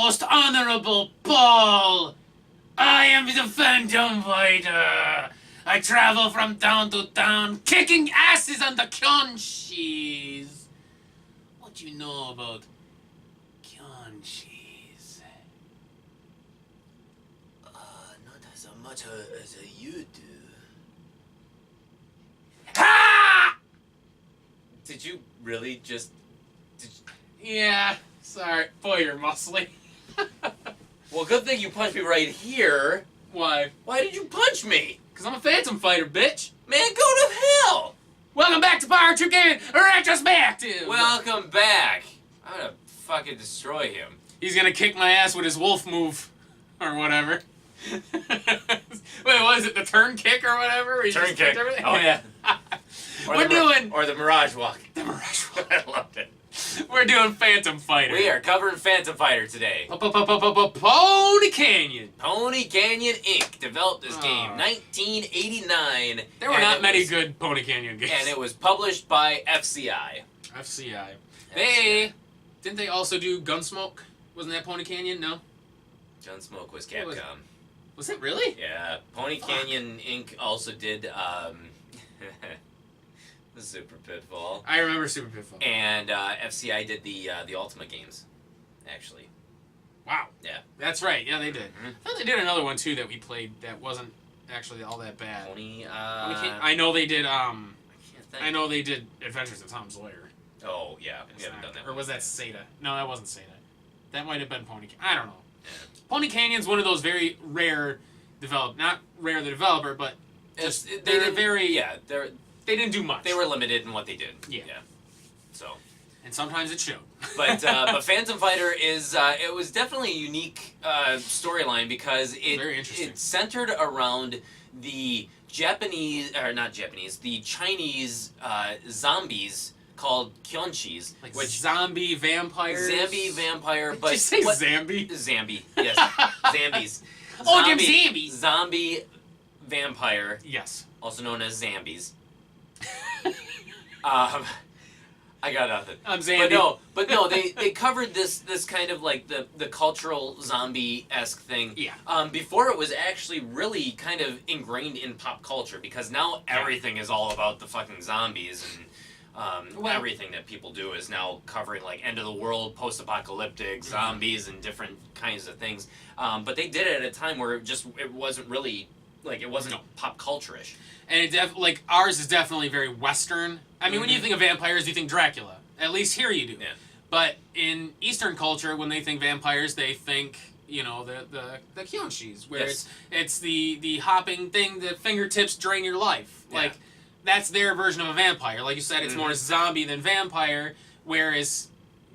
most honorable ball. I am the Phantom Fighter. I travel from town to town, kicking asses on the Kyonshis. What do you know about Kyonshis? Not as much as you do. Ha! Did you really just... Yeah, sorry. Boy, you're muscly. Well, good thing you punched me right here. Why? Why did you punch me? Because I'm a Phantom Fighter, bitch. Man, go to hell! Welcome back to Power Trip Gaming Retrospective. Welcome back. I'm gonna fucking destroy him. He's gonna kick my ass with his wolf move. Or whatever. Wait, what is it? The turn kick or whatever? Where you Turn just kick. kicked everything? Oh, yeah. We're doing... Or the Mirage Walk. The Mirage Walk. I loved it. We're doing Phantom Fighter. We are covering Phantom Fighter today. Pony Canyon. Pony Canyon Inc. developed this game, 1989. There were not many good Pony Canyon games. And it was published by FCI. FCI. Didn't they also do Gunsmoke? Wasn't that Pony Canyon? No? Gunsmoke was Capcom. Was it really? Yeah. Pony Canyon Inc. also did, the Super Pitfall. I remember Super Pitfall. And FCI did the Ultimate games, actually. Wow. Yeah. That's right. Yeah, they did. Mm-hmm. I thought they did another one too that we played that wasn't actually all that bad. Pony. I know they did. I can't think. I know they did Adventures of Tom Sawyer. Oh yeah, we haven't done that. Or was that Sata? No, that wasn't Sata. That might have been Pony. I don't know. Yeah. Pony Canyon's one of those very rare not rare the developer, but just they're very they didn't do much. They were limited in what they did. Yeah. So. And sometimes it showed. But Phantom Fighter is it was definitely a unique storyline because it centered around the the Chinese zombies called Kyonshis, like which zombie vampires. Zombie vampire, but did you say Zambi? Zambi, yes, Zambies. Oh, them Zambies. Zombie vampire. Yes. Also known as Zambies. I got nothing. I'm Zambi. But no, they covered this kind of like the cultural zombie-esque thing. Yeah. Before it was actually really kind of ingrained in pop culture because now everything is all about the fucking zombies and everything that people do is now covering like end of the world, post-apocalyptic, zombies and different kinds of things. But they did it at a time where it wasn't really like it wasn't pop culture-ish. And like ours is definitely very Western. I mean, when you think of vampires, you think Dracula. At least here you do. Yeah. But in Eastern culture, when they think vampires, they think the Kyonshis, where it's the hopping thing, the fingertips drain your life. Yeah. Like that's their version of a vampire. Like you said, it's more zombie than vampire. Whereas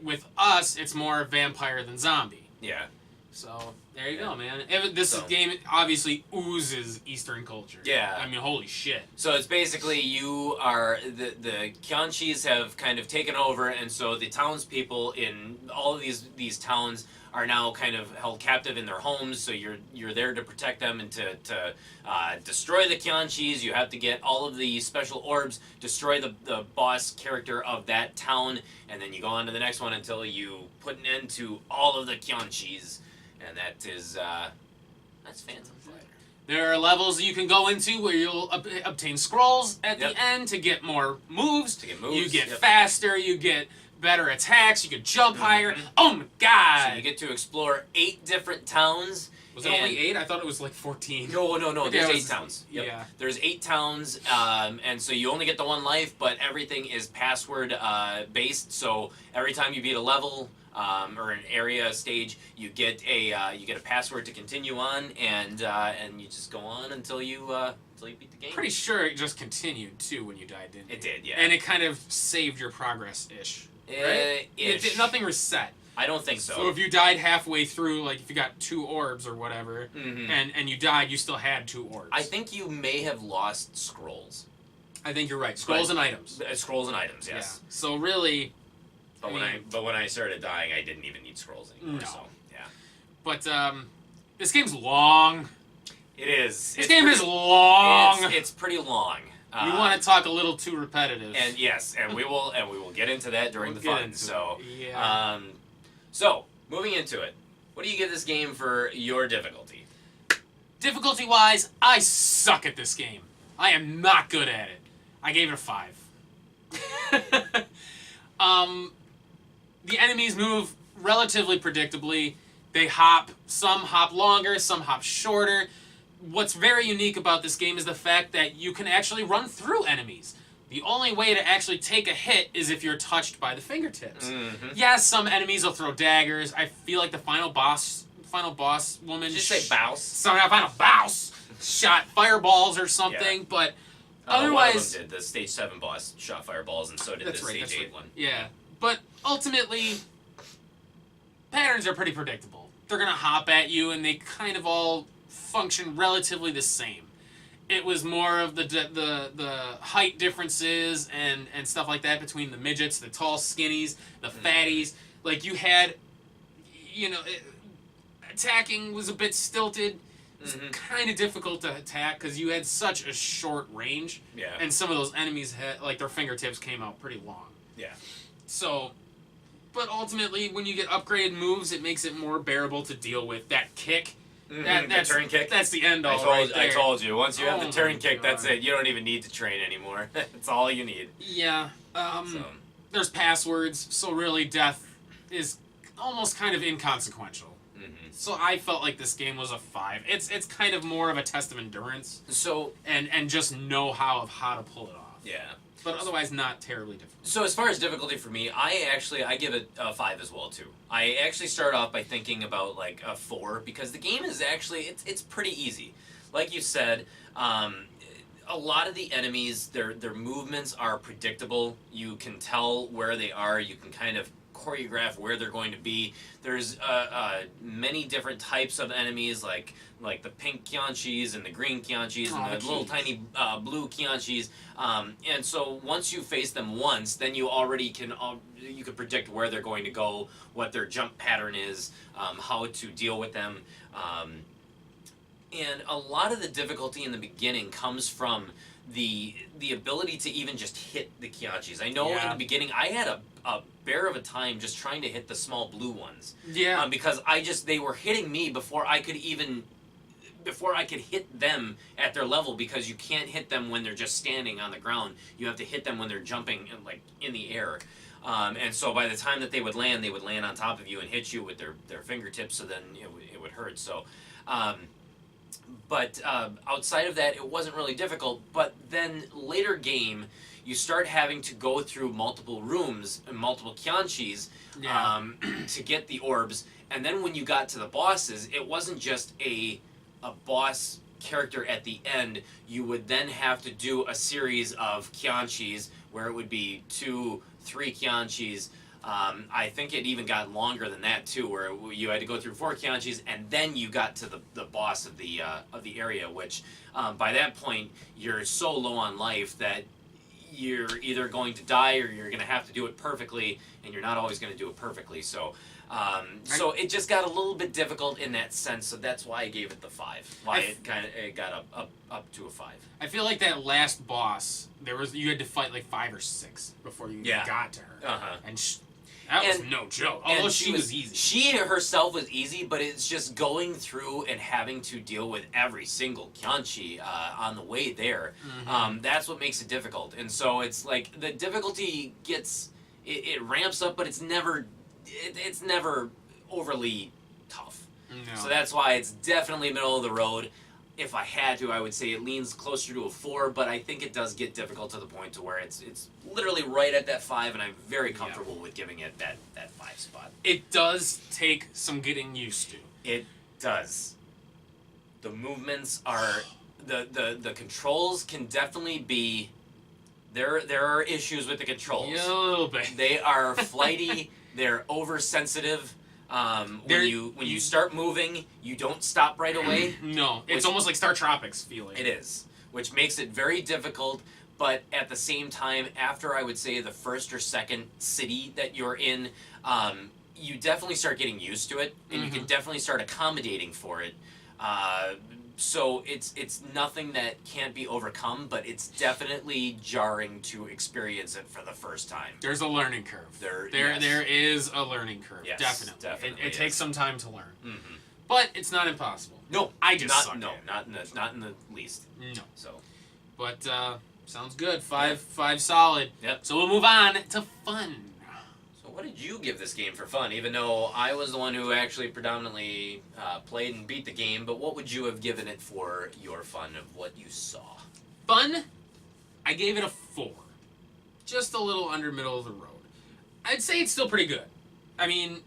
with us, it's more vampire than zombie. Yeah. So there you go, man. This game obviously oozes Eastern culture. Yeah. I mean, holy shit. So it's basically you are the Kyonshis have kind of taken over, and so the townspeople in all of these towns are now kind of held captive in their homes. So you're there to protect them and to destroy the Kyonshis. You have to get all of the special orbs, destroy the boss character of that town, and then you go on to the next one until you put an end to all of the Kyonshis. And that is, that's Phantom Fighter. There are levels you can go into where you'll obtain scrolls at the end to get more moves. You get faster, you get better attacks, you can jump higher. Oh my god! So you get to explore 8 different towns. Was it only 8? I thought it was like 14. No. There's 8 towns. Yep. Yeah. There's 8 towns, and so you only get the 1 life, but everything is password based. So every time you beat a level, or an area stage, you get a password to continue on, and you just go on until you beat the game. Pretty sure it just continued too when you died, didn't it? It did, yeah. And it kind of saved your progress ish. Right? Nothing reset. I don't think so. So if you died halfway through, like if you got 2 orbs or whatever, and you died, you still had 2 orbs. I think you may have lost scrolls. I think you're right. Scrolls and items. Scrolls and items, yes. Yeah. So really. But when I started dying, I didn't even need scrolls anymore. No. So yeah. But this game's long. It is. This game is long. It's pretty long. We want to talk a little too repetitive. And yes, and we will get into that during the fun. So yeah. So moving into it. What do you give this game for your difficulty? Difficulty-wise, I suck at this game. I am not good at it. I gave it a 5. The enemies move relatively predictably. They hop. Some hop longer, some hop shorter. What's very unique about this game is the fact that you can actually run through enemies. The only way to actually take a hit is if you're touched by the fingertips. Mm-hmm. Yes, some enemies will throw daggers. I feel like the final boss woman... Did you say bouse? Sorry, final boss shot fireballs or something, Yeah. but Otherwise, otherwise... one of them did. The Stage 7 boss shot fireballs, and so did the Stage 8 one. Yeah, but ultimately, patterns are pretty predictable. They're going to hop at you, and they kind of all function relatively the same. It was more of the height differences and stuff like that between the midgets, the tall skinnies, the fatties. Like, you had, attacking was a bit stilted. It was kind of difficult to attack because you had such a short range. Yeah. And some of those enemies had, like, their fingertips came out pretty long. Yeah. So, but ultimately, when you get upgraded moves, it makes it more bearable to deal with. That kick, that's the turn kick. That's the end all I told you. Once you have the turn kick, God. that's it. You don't even need to train anymore. That's all you need. Yeah. So. There's passwords, so really death is almost kind of inconsequential. So I felt like this game was a 5. It's kind of more of a test of endurance. So and just know-how of how to pull it off. Yeah. But otherwise not terribly difficult. So as far as difficulty for me, I give it a 5 as well too. I actually start off by thinking about like a 4 because the game is actually it's pretty easy. Like you said, a lot of the enemies their movements are predictable. You can tell where they are. You can kind of choreograph where they're going to be. There's many different types of enemies like the pink Kyonshis and the green Kyonshis and the little tiny blue Kyonshis. And so once you face them once, then you already can predict where they're going to go, what their jump pattern is, how to deal with them. And a lot of the difficulty in the beginning comes from the ability to even just hit the Kyonshis. I know in the beginning I had a bear of a time just trying to hit the small blue ones. Yeah. Because they were hitting me before I could hit them at their level, because you can't hit them when they're just standing on the ground. You have to hit them when they're jumping in the air. And so by the time that they would land on top of you and hit you with their fingertips, so then it would hurt. So but outside of that, it wasn't really difficult. But then later game, you start having to go through multiple rooms and multiple Kyonshis to get the orbs. And then when you got to the bosses, it wasn't just a boss character at the end. You would then have to do a series of Kyonshis where it would be 2, 3 Kyonshis. I think it even got longer than that too, where you had to go through 4 Kyonshis and then you got to the boss of the area, which by that point you're so low on life that you're either going to die or you're going to have to do it perfectly, and you're not always going to do it perfectly. So so it just got a little bit difficult in that sense. So that's why I gave it the 5. Why it got up to a 5. I feel like that last boss, you had to fight like 5 or 6 before you got to her. And that was no joke. Although she was easy. She herself was easy, but it's just going through and having to deal with every single Kyonshi on the way there. That's what makes it difficult. And so it's like the difficulty it ramps up, but it's never overly tough. No. So that's why it's definitely middle of the road. If I had to, I would say it leans closer to a 4, but I think it does get difficult to the point to where it's literally right at that 5, and I'm very comfortable with giving it that 5 spot. It does take some getting used to. It does. The movements are the controls can definitely be there are issues with the controls. Yeah, a little bit. They are flighty, they're oversensitive. When you start moving, you don't stop right away. No, it's almost like Star Tropics feeling. It is, which makes it very difficult. But at the same time, after I would say the first or second city that you're in, you definitely start getting used to it, and you can definitely start accommodating for it. So it's nothing that can't be overcome, but it's definitely jarring to experience it for the first time. There's a learning curve. Yes. There is a learning curve. Yes, Definitely. It takes some time to learn. Mm-hmm. But it's not impossible. No, I just suck no, at it. not in the least. No. So, But sounds good. Five solid. Yep. So we'll move on to fun. so what did you give this game for fun? Even though I was the one who actually predominantly played and beat the game, but what would you have given it for your fun of what you saw? Fun, I gave it a 4. Just a little under middle of the road. I'd say it's still pretty good. I mean,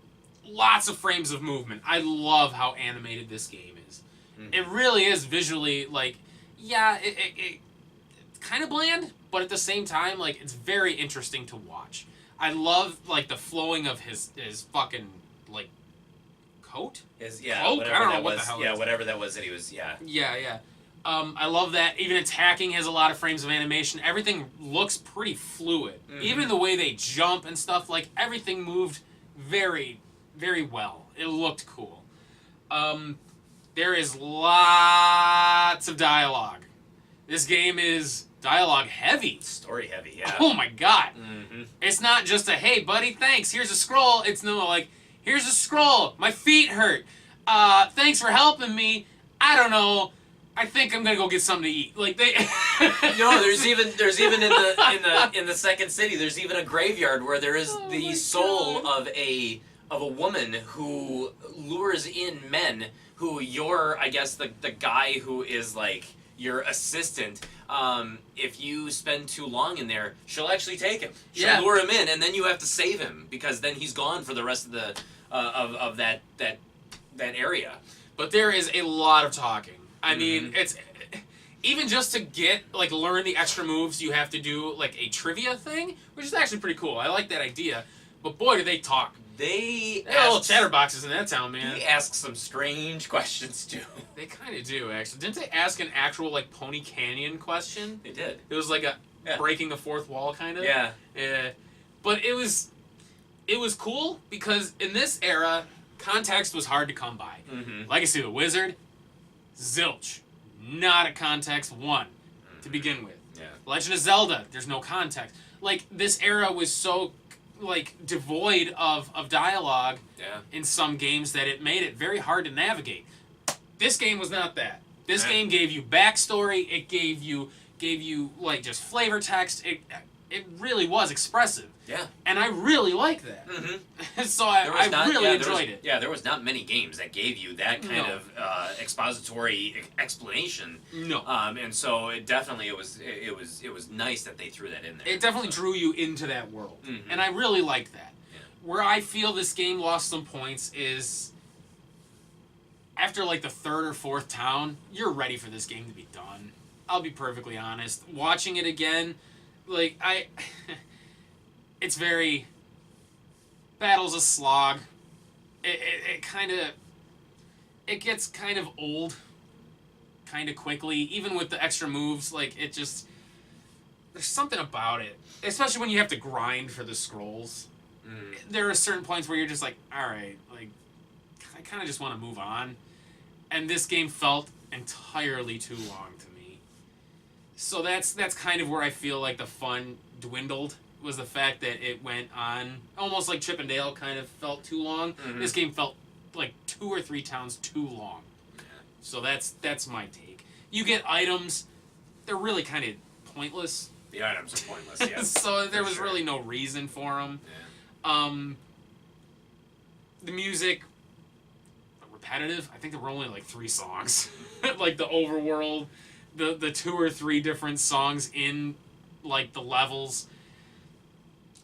lots of frames of movement. I love how animated this game is. Mm-hmm. It really is visually, like, yeah, it's kind of bland, but at the same time, like, it's very interesting to watch. I love, like, the flowing of his fucking, like, coat? Cloak? I don't know what the hell it is. whatever that was that he was, Yeah. I love that. Even attacking has a lot of frames of animation. Everything looks pretty fluid. Mm-hmm. Even the way they jump and stuff, like, everything moved very, very well. It looked cool. There is lots of dialogue. This game is dialogue heavy. Story heavy, yeah. Oh my god. Mm-hmm. It's not just a, hey buddy, thanks, here's a scroll. It's no, like, here's a scroll. My feet hurt. Thanks for helping me. I don't know. I think I'm gonna go get something to eat. Like they. No, there's even in the second city. There's even a graveyard where there is the soul of a woman who lures in men. Who you're, I guess, the guy who is like your assistant. If you spend too long in there, she'll actually take him. She'll lure him in, and then you have to save him because then he's gone for the rest of the of that area. But there is a lot of talking. I mean, it's even just to learn the extra moves, you have to do like a trivia thing, which is actually pretty cool. I like that idea. But boy, do they talk. They are little chatterboxes in that town, man. They ask some strange questions too. They kind of do, actually. Didn't they ask an actual like Pony Canyon question? They did. It was like a breaking the fourth wall kind of. Yeah. Yeah. But it was cool because in this era, context was hard to come by. Mm-hmm. Legacy of the Wizard, zilch. Not a context one to begin with. Yeah. Legend of Zelda, there's no context. Like, this era was so, like, devoid of dialogue in some games that it made it very hard to navigate. This game was not that. This game gave you backstory. It gave you like, just flavor text. It really was expressive. Yeah. And I really like that. Mm-hmm. So I really enjoyed it. Yeah, there was not many games that gave you that kind of expository explanation. No. And so it definitely it was nice that they threw that in there. It definitely drew you into that world. Mm-hmm. And I really liked that. Yeah. Where I feel this game lost some points is after like the third or fourth town, you're ready for this game to be done. I'll be perfectly honest. Watching it again, like it's very battle's a slog. It gets kind of old kind of quickly, even with the extra moves. Like, it just, there's something about it, especially when you have to grind for the scrolls. There are certain points where you're just like, all right, like, I kind of just want to move on, and this game felt entirely too long to me. So that's kind of where I feel like the fun dwindled, was the fact that it went on almost like Chip and Dale kind of felt too long. Mm-hmm. This game felt like 2 or 3 towns too long. Yeah. So that's my take. You get items, they're really kind of pointless. The items are pointless, yeah. So there was really no reason for them. Yeah. The music, repetitive. I think there were only like 3 songs. Like the overworld, the 2 or 3 different songs in like the levels.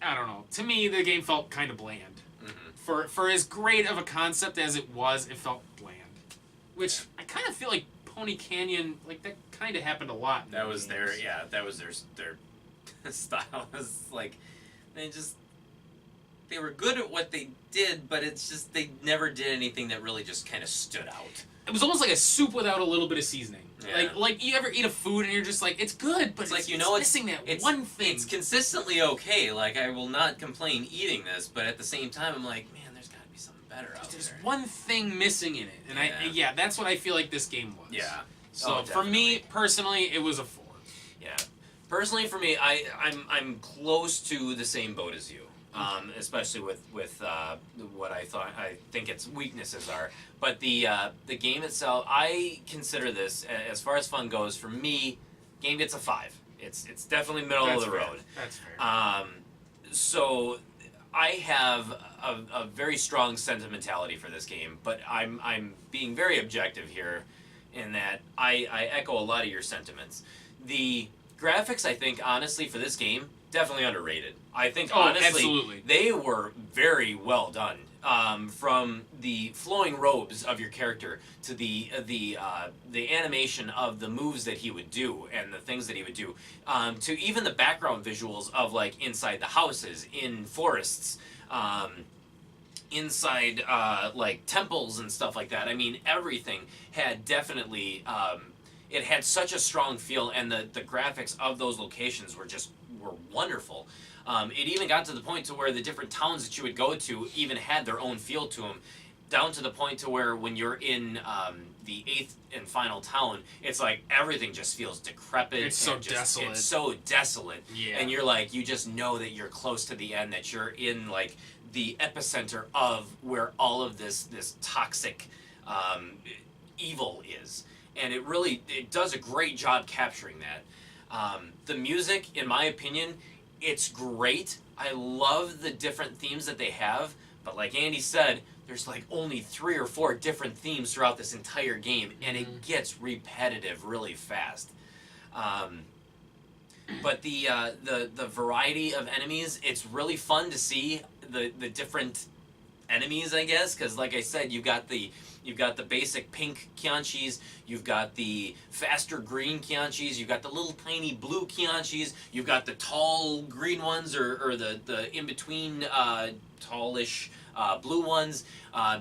I don't know. To me, the game felt kind of bland. Mm-hmm. For as great of a concept as it was, it felt bland. Which I kind of feel like Pony Canyon, like, that kind of happened a lot. That was their style. Was like, they were good at what they did, but it's just they never did anything that really just kind of stood out. It was almost like a soup without a little bit of seasoning. Yeah. Like you ever eat a food and you're just like, it's good, but it's missing that one thing. It's consistently okay. Like, I will not complain eating this, but at the same time, I'm like, man, there's got to be something better out There's there. one thing missing in it, and that's what I feel like this game was. Yeah. So for me personally, it was a 4. Yeah. Personally, for me, I'm close to the same boat as you. Especially with what I think its weaknesses are. But the game itself, I consider this, as far as fun goes, for me, game gets a 5. It's definitely middle of the road. That's fair. So I have a very strong sentimentality for this game, but I'm being very objective here, in that I echo a lot of your sentiments. The graphics, I think, honestly, for this game, definitely underrated. I think, honestly, absolutely. They were very well done. From the flowing robes of your character to the animation of the moves that he would do and the things that he would do, to even the background visuals of, like, inside the houses, in forests, inside like temples and stuff like that. I mean, everything had definitely it had such a strong feel, and the graphics of those locations were wonderful. It even got to the point to where the different towns that you would go to even had their own feel to them, down to the point to where when you're in the 8th and final town, it's like everything just feels decrepit. It's so desolate. It's so desolate. Yeah. And you're like, you just know that you're close to the end, that you're in, like, the epicenter of where all of this toxic evil is. And it does a great job capturing that. The music, in my opinion, it's great. I love the different themes that they have, but like Andy said, there's like only 3 or 4 different themes throughout this entire game, and it gets repetitive really fast. But the variety of enemies, it's really fun to see the different enemies, I guess, because like I said, you've got the basic pink Kyonshis, you've got the faster green Kyonshis, you've got the little tiny blue Kyonshis, you've got the tall green ones, or the in-between tallish blue ones,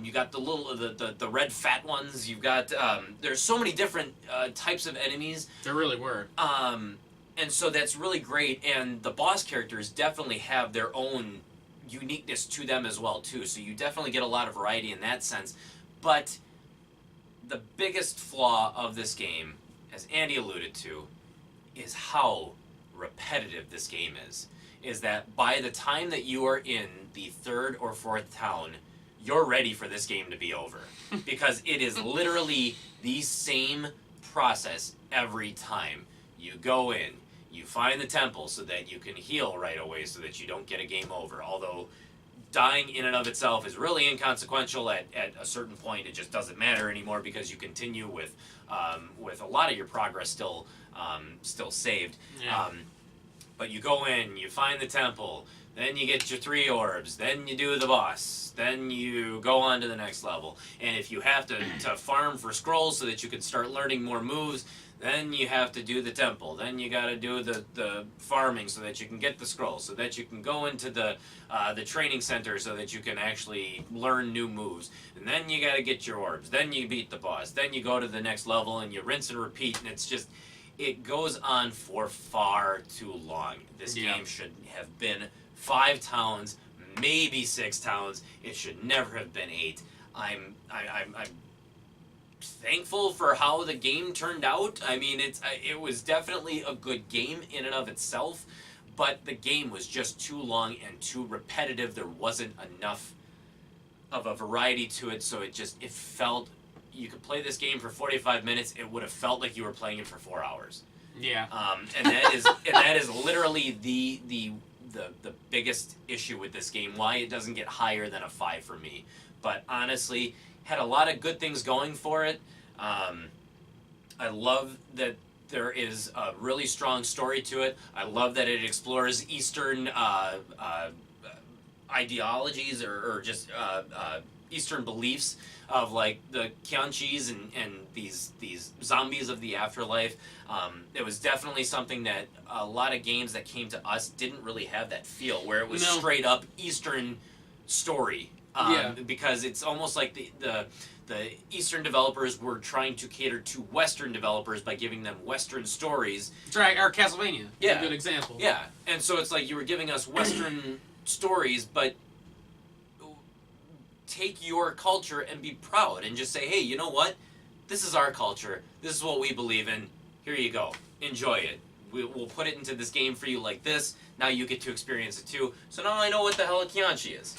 you got the red fat ones, you've got, there's so many different types of enemies. There really were. And so that's really great, and the boss characters definitely have their own uniqueness to them as well, too, so you definitely get a lot of variety in that sense. But the biggest flaw of this game, as Andy alluded to, is how repetitive this game is. Is that by the time that you are in the 3rd or 4th town, you're ready for this game to be over. Because it is literally the same process every time. You go in, you find the temple so that you can heal right away so that you don't get a game over. Although dying in and of itself is really inconsequential at a certain point. It just doesn't matter anymore because you continue with a lot of your progress still saved. Yeah. But you go in, you find the temple, then you get your 3 orbs, then you do the boss, then you go on to the next level. And if you have to farm for scrolls so that you can start learning more moves, then you have to do the temple. Then you got to do the farming so that you can get the scrolls, so that you can go into the training center so that you can actually learn new moves. And then you got to get your orbs. Then you beat the boss. Then you go to the next level and you rinse and repeat. And it's just, it goes on for far too long. This game should have been 5 towns, maybe 6 towns. It should never have been 8. I'm thankful for how the game turned out. I mean, it was definitely a good game in and of itself, but the game was just too long and too repetitive. There wasn't enough of a variety to it, so it felt, you could play this game for 45 minutes, it would have felt like you were playing it for 4 hours. Yeah. And that is literally the biggest issue with this game, why it doesn't get higher than a 5 for me. But honestly, had a lot of good things going for it. I love that there is a really strong story to it. I love that it explores Eastern ideologies or just Eastern beliefs of, like, the Kyonshis and these zombies of the afterlife. It was definitely something that a lot of games that came to us didn't really have that feel, where it was straight up Eastern story. Because it's almost like the Eastern developers were trying to cater to Western developers by giving them Western stories. That's right, or Castlevania. Yeah. A good example. Yeah, and so it's like you were giving us Western stories, but take your culture and be proud and just say, hey, you know what? This is our culture. This is what we believe in. Here you go. Enjoy it. We'll put it into this game for you like this. Now you get to experience it too. So now I know what the hell a Kyonshi is.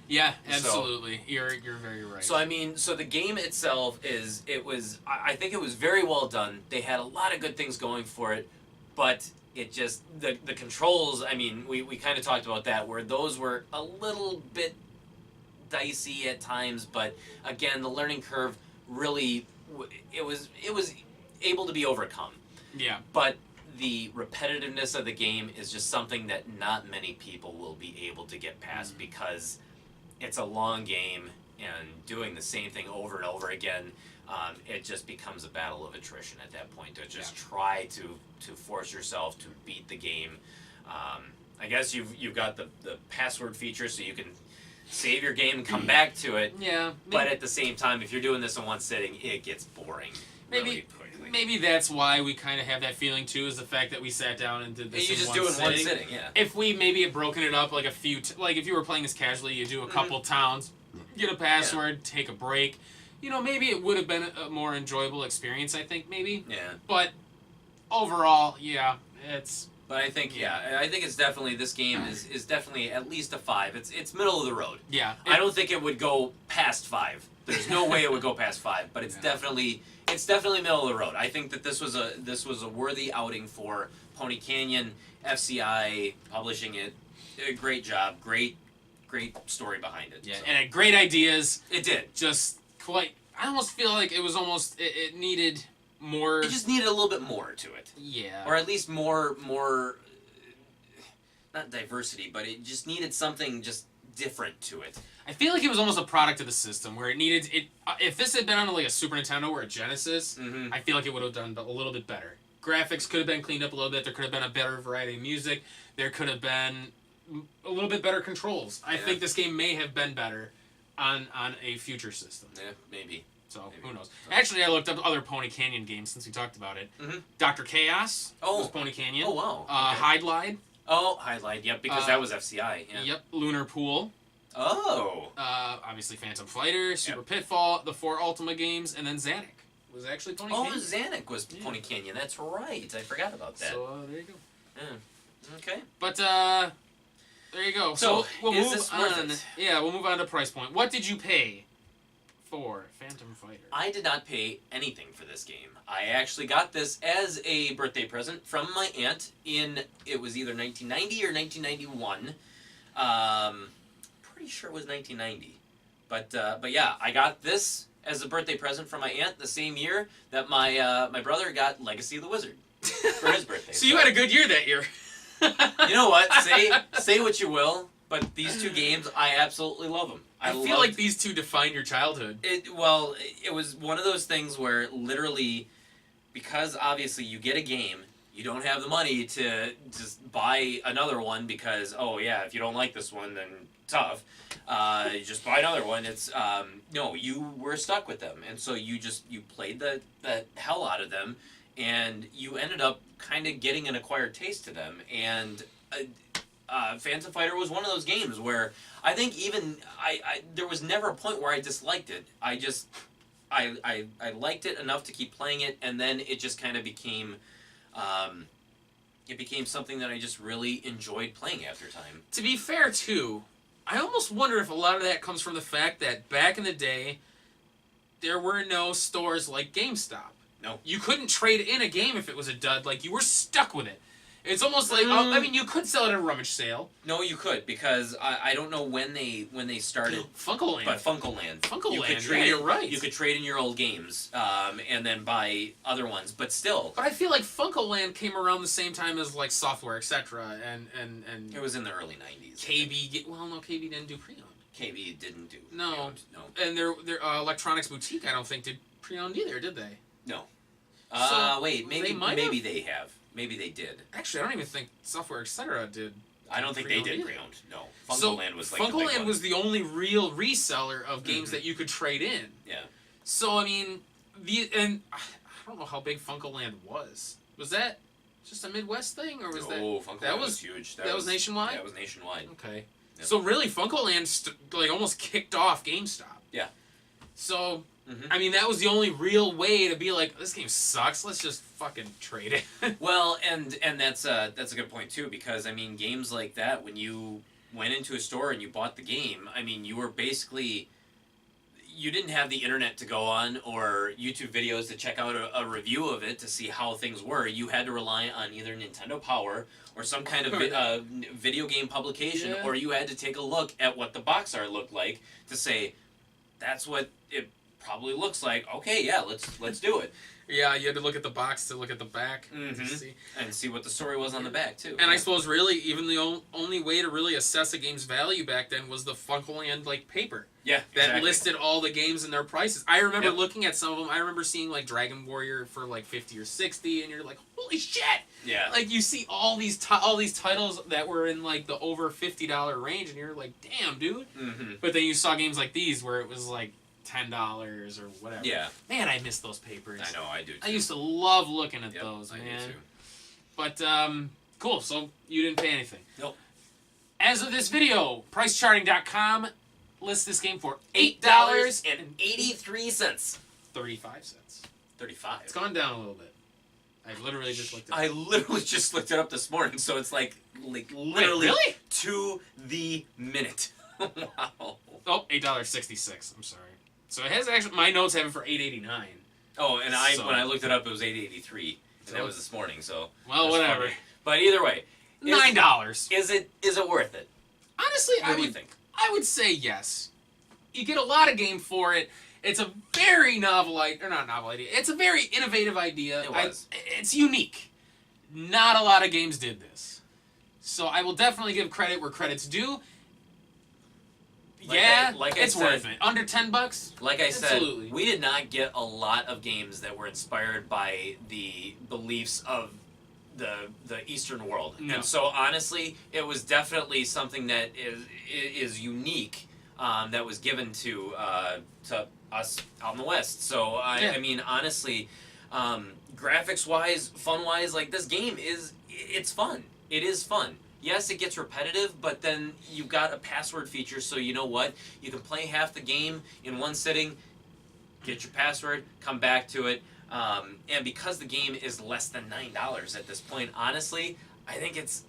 Yeah, absolutely. So, you're very right. So I mean, so the game itself I think it was very well done. They had a lot of good things going for it, but it just the controls, I mean, we kind of talked about that, where those were a little bit dicey at times, but again, the learning curve really it was able to be overcome. Yeah. But the repetitiveness of the game is just something that not many people will be able to get past because it's a long game, and doing the same thing over and over again, it just becomes a battle of attrition at that point. To just try to force yourself to beat the game. I guess you've got the password feature, so you can save your game and come back to it. Yeah. But at the same time, if you're doing this in one sitting, it gets boring really quickly. Maybe that's why we kind of have that feeling too, is the fact that we sat down and did this. You just do it in one sitting, yeah. If we maybe had broken it up like a few, like if you were playing this casually, you do a couple towns, get a password, take a break. You know, maybe it would have been a more enjoyable experience. I think maybe. Yeah. But overall, yeah, it's. But I think it's definitely, this game is definitely at least a 5. It's middle of the road. Yeah. I don't think it would go past 5. There's no way it would go past 5. But it's definitely middle of the road. I think that this was a worthy outing for Pony Canyon, FCI publishing it. Did a great job. Great story behind it. Yeah, so. and had great ideas. It did. Just quite. I almost feel like it was almost. It needed more. It just needed a little bit more to it. Yeah. Or at least more. Not diversity, but it just needed something just different to it. I feel like it was almost a product of the system where it needed it. If this had been on like a Super Nintendo or a Genesis, I feel like it would have done a little bit better. Graphics could have been cleaned up a little bit. There could have been a better variety of music. There could have been a little bit better controls. I think this game may have been better on a future system. Yeah, maybe. So, who knows? Actually, I looked up other Pony Canyon games since we talked about it. Dr. Chaos was Pony Canyon. Oh, wow. Okay. Hide-Lide. Oh, Hide-Lide, yep, because that was FCI. Yeah. Yep, Lunar Pool. Oh. Obviously Phantom Fighter, Super Pitfall, the 4 Ultima games, and then Zanuck was actually Pony Canyon. Oh, Zanuck was Pony Canyon. That's right. I forgot about that. So, there you go. Yeah. Okay. But, there you go. So we'll is move this on. worth it? Yeah, we'll move on to price point. What did you pay for Phantom Fighter? I did not pay anything for this game. I actually got this as a birthday present from my aunt it was either 1990 or 1991. Pretty sure it was 1990. But yeah, I got this as a birthday present from my aunt the same year that my brother got Legacy of the Wizard for his birthday. So you had a good year that year. You know what? Say what you will, but these two games, I absolutely love them. I feel like these two define your childhood. It was one of those things where literally, because obviously you get a game, you don't have the money to just buy another one because, oh yeah, if you don't like this one, then tough. You just buy another one. It's no, you were stuck with them, and so you played the hell out of them, and you ended up kind of getting an acquired taste to them. And Phantom Fighter was one of those games where I think even there was never a point where I disliked it. I liked it enough to keep playing it, and then it just kind of became something that I just really enjoyed playing after time. To be fair, too, I almost wonder if a lot of that comes from the fact that back in the day, there were no stores like GameStop. No. You couldn't trade in a game if it was a dud. Like, you were stuck with it. It's almost like, I mean, you could sell it at a rummage sale. No, you could, because I don't know when they started. Funkoland. But Funkoland. Yeah, you're right. You could trade in your old games, and then buy other ones, but still. But I feel like Funkoland came around the same time as, like, Software, etc. And it was in the early 90s. KB didn't do pre-owned. KB didn't do No. pre-owned. No. And their Electronics Boutique, I don't think, did pre-owned either, did they? No. So wait, maybe they have. Maybe they did. Actually, I don't even think Software, etc. did. I don't think they did pre-owned. No. Funkoland was like Funkoland was the only real reseller of games that you could trade in. Yeah. So I mean, I don't know how big Funkoland was. Was that just a Midwest thing, or was that? Oh, Funkoland was huge. That was nationwide. That was nationwide. Okay. Yep. So really, FuncoLand like almost kicked off GameStop. Yeah. So, I mean, that was the only real way to be like, this game sucks. Let's just fucking trade it. Well, and that's a good point too, because I mean, games like that, when you went into a store and you bought the game, I mean, you were basically, you didn't have the internet to go on or YouTube videos to check out a review of it to see how things were. You had to rely on either Nintendo Power or some kind of video game publication, or you had to take a look at what the box art looked like to say, that's what it probably looks like. Okay, yeah, let's do it. Yeah, you had to look at the box to look at the back to see. And see what the story was on the back, too. And I suppose, really, even the only way to really assess a game's value back then was the FuncoLand, like, paper. Yeah, that listed all the games and their prices. I remember looking at some of them. I remember seeing, like, Dragon Warrior for, like, 50 or 60, and you're like, holy shit! Yeah. Like, you see all these titles that were in, like, the over $50 range, and you're like, damn, dude. But then you saw games like these where it was, like, $10 or whatever. Yeah. Man, I miss those papers. I know, I do too. I used to love looking at those, I man. do too. But, cool. So, you didn't pay anything. Nope. As of this video, pricecharting.com lists this game for $8.83. 35 cents. 35. It's gone down a little bit. I literally just looked it up. I literally just looked it up this morning, so it's like literally really? to the minute. Wow. Oh, $8.66. I'm sorry. So it has actually, my notes have it for $8.89. Oh, and when I looked it up, it was $8.83, and that was this morning. So well, whatever. Funny. But either way, $9. Is it worth it? Honestly, what do you think? I would say yes. You get a lot of game for it. It's a very novel idea, or not novel idea. It's a very innovative idea. It was. It's unique. Not a lot of games did this. So I will definitely give credit where credit's due. It's worth it. Under $10. Like I said, absolutely. We did not get a lot of games that were inspired by the beliefs of the Eastern world. No. And so honestly, it was definitely something that is unique, that was given to us out in the West. So I mean, honestly, graphics wise, fun wise, like this game it's fun. It is fun. Yes, it gets repetitive, but then you've got a password feature, so you know what? You can play half the game in one sitting, get your password, come back to it, and because the game is less than $9 at this point, honestly, I think it's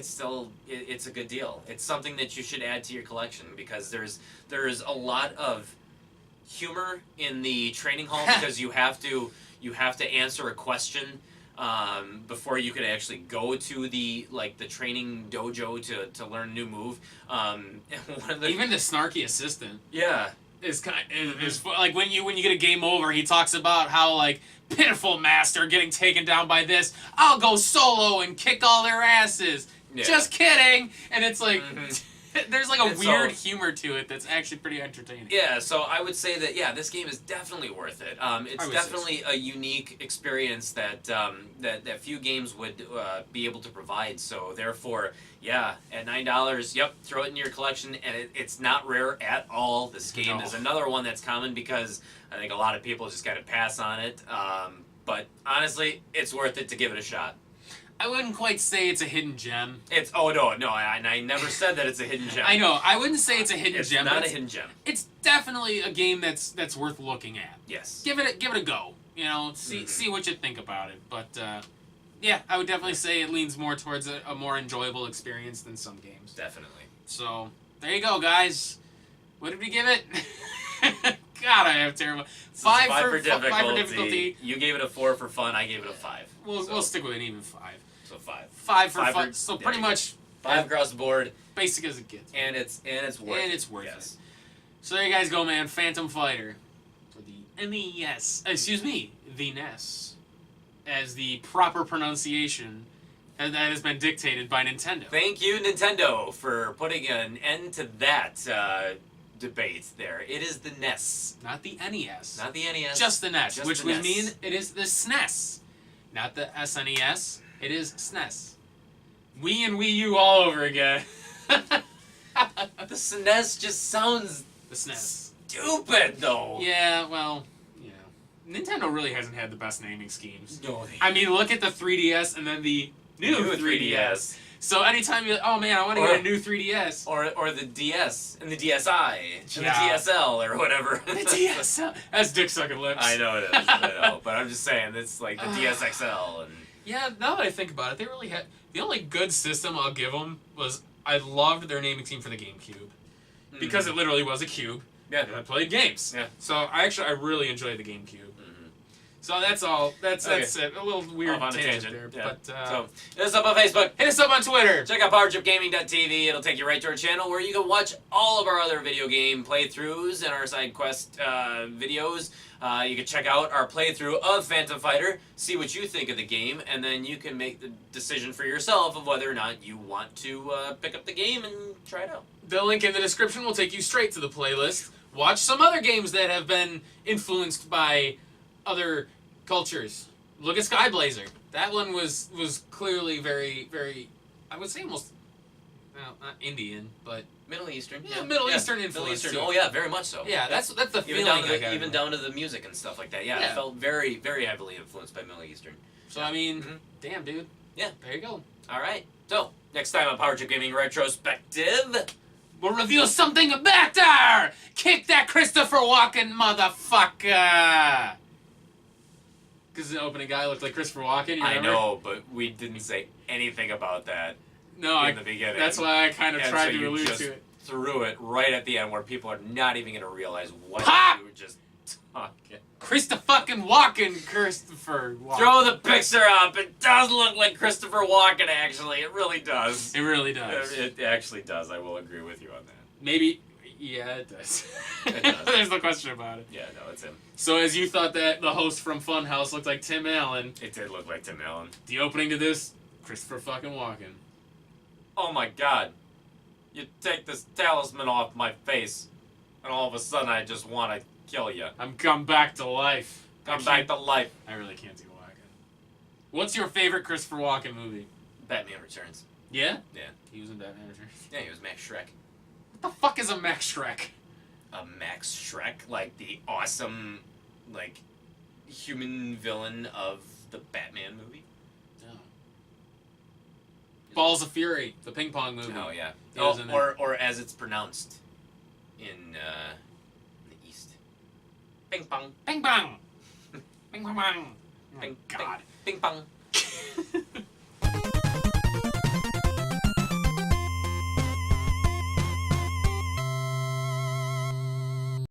still it's a good deal. It's something that you should add to your collection because there's a lot of humor in the training hall because you have to answer a question before you can actually go to the training dojo to learn a new move. Even the snarky assistant. Yeah. Is like when you get a game over, he talks about how like pitiful master getting taken down by this. I'll go solo and kick all their asses. Yeah. Just kidding. And it's like there's like a weird humor to it that's actually pretty entertaining. Yeah, so I would say that this game is definitely worth it. It's definitely a unique experience that that few games would be able to provide. So therefore, at $9, throw it in your collection, and it's not rare at all. This game is another one that's common because I think a lot of people just kind of pass on it. But honestly, it's worth it to give it a shot. I wouldn't quite say it's a hidden gem. I never said that it's a hidden gem. I know. I wouldn't say it's a hidden gem. It's not a hidden gem. It's definitely a game that's worth looking at. Yes. Give it a go. You know, see what you think about it. But I would definitely say it leans more towards a more enjoyable experience than some games. Definitely. So there you go, guys. What did we give it? God, I have terrible. Five for difficulty. You gave it a 4 for fun. I gave it a 5. We'll stick with an even 5. So 5. 5 for fun. So pretty much 5 across the board. Basic as it gets. And it's worth it. And it's worth it. So there you guys go, man. Phantom Fighter for the NES. Excuse me, the NES, as the proper pronunciation that has been dictated by Nintendo. Thank you, Nintendo, for putting an end to that debate there. It is the NES. Not the NES. Not the NES. Just the NES, which would NES. mean it is the SNES. Not the SNES. It is SNES. Wii and Wii U all over again. The SNES just sounds the SNES. Stupid, though. Yeah, well, Nintendo really hasn't had the best naming schemes. No, I mean, look at the 3DS and then the new 3DS. So anytime you're like, oh man, I want to get a new 3DS. Or the DS and the DSi and the Yeah. DSL or whatever. The DSL. That's dick sucking lips. I know it is. I know, but I'm just saying it's like the DSXL and. Yeah, now that I think about it, they really had the only good system I'll give them was I loved their naming scheme for the GameCube because it literally was a cube. Yeah. And I played games. Yeah. So I really enjoyed the GameCube. So that's all. That's it. A little weird Off on a tangent tangent. there, Yeah. but So hit us up on Facebook. hit us up on Twitter. Check out PowerTripGaming.tv. It'll take you right to our channel where you can watch all of our other video game playthroughs and our side quest videos. You can check out our playthrough of Phantom Fighter, see what you think of the game, and then you can make the decision for yourself of whether or not you want to pick up the game and try it out. The link in the description will take you straight to the playlist. Watch some other games that have been influenced by other cultures. Look at Sky Blazer. That one was clearly very, very, I would say almost, well, not Indian, but Middle Eastern. yeah, Middle Eastern influence. Middle Eastern. too. Oh yeah, very much so. Yeah, that's the Even feeling down I to got. even down to the music and stuff like that. Yeah, Yeah. it felt very, very heavily influenced by Middle Eastern. So I mean, damn, dude. Yeah. There you go. All right. So next time on Power Trip Gaming Retrospective. We'll reveal something better! Kick that Christopher Walken motherfucker! Because the opening guy looked like Christopher Walken. You I remember? know, but we didn't say anything about that No, in the beginning. that's why I kind of And tried so to you allude just to it. threw it right at the end where people are not even going to realize what Pop! you were just talking. Christopher fucking Walken! Christopher Walken. Throw the picture up. It does look like Christopher Walken, actually. It really does. It really does. It actually does. I will agree with you on that. Maybe. Yeah, it does. It does. There's no question about it. Yeah, no, it's him. So as you thought that the host from Funhouse looked like Tim Allen, It did look like Tim Allen. the opening to this, Christopher fucking Walken. Oh my god. You take this talisman off my face, and all of a sudden I just want to kill you. I'm come back to life. Come back to life. I really can't do Walken. What's your favorite Christopher Walken movie? Batman Returns. Yeah? Yeah. He was in Batman Returns. Yeah, he was Max Shrek. What the fuck is a Max Shrek? A Max Shrek, like the awesome, like, human villain of the Batman movie. No. Balls of Fury, the ping pong movie. Oh yeah. He was in it. Or as it's pronounced in the East. Ping pong. Bing bong! Bing bong bong! Oh, Ping, God. Ping pong.